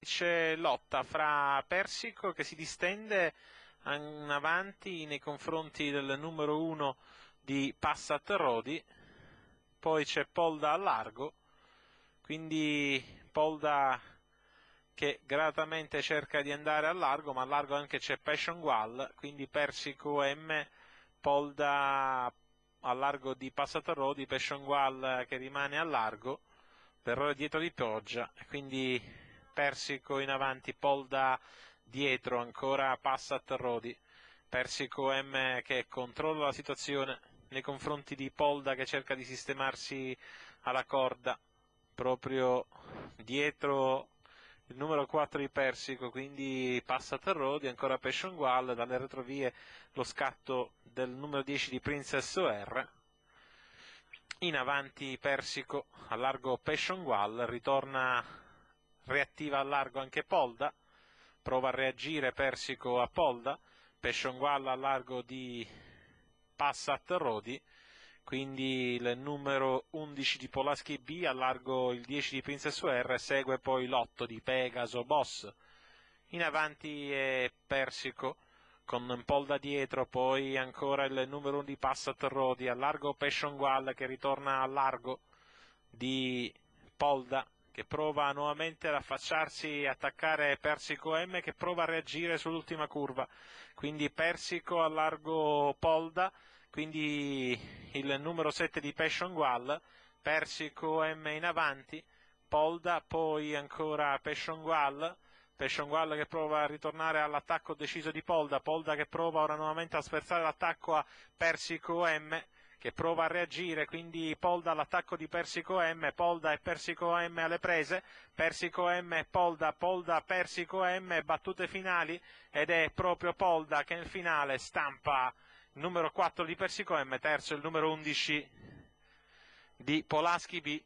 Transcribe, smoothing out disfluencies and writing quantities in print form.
C'è lotta fra Persico che si distende in avanti nei confronti del numero 1 di Passat Rodi, poi c'è Polda a largo, quindi Polda che gratamente cerca di andare a largo, ma a largo anche c'è Passion Wall, quindi Persico M, Polda a largo di Passat Rodi, Passion Wall che rimane a largo, per dietro di pioggia, quindi Persico in avanti, Polda dietro, ancora Passat Rodi, Persico M che controlla la situazione nei confronti di Polda che cerca di sistemarsi alla corda, proprio dietro il numero 4 di Persico, quindi Passat Rodi, ancora Passion Wall, dalle retrovie lo scatto del numero 10 di Princess OR. In avanti Persico, a largo Passion Wall, reattiva a largo anche Polda, prova a reagire Persico a Polda, Passion Wall a largo di Passat Rodi, quindi il numero 11 di Polaski B, a largo il 10 di Princess OR, segue poi l'8 di Pegaso Boss. In avanti è Persico, con Polda dietro, poi ancora il numero 1 di Passat Rodi, a largo Passion Wall che ritorna a largo di Polda, che prova nuovamente ad affacciarsi e attaccare Persico M, che prova a reagire sull'ultima curva, quindi Persico a largo Polda, quindi il numero 7 di Passion Wall, Persico M in avanti, Polda, poi ancora Passion Wall che prova a ritornare all'attacco deciso di Polda, Polda che prova ora nuovamente a sferzare l'attacco a Persico M, che prova a reagire, quindi Polda all'attacco di Persico M, Polda e Persico M alle prese, Persico M, Polda, Polda, Persico M, battute finali, ed è proprio Polda che nel finale stampa il numero 4 di Persico M, terzo il numero 11 di Polaski B.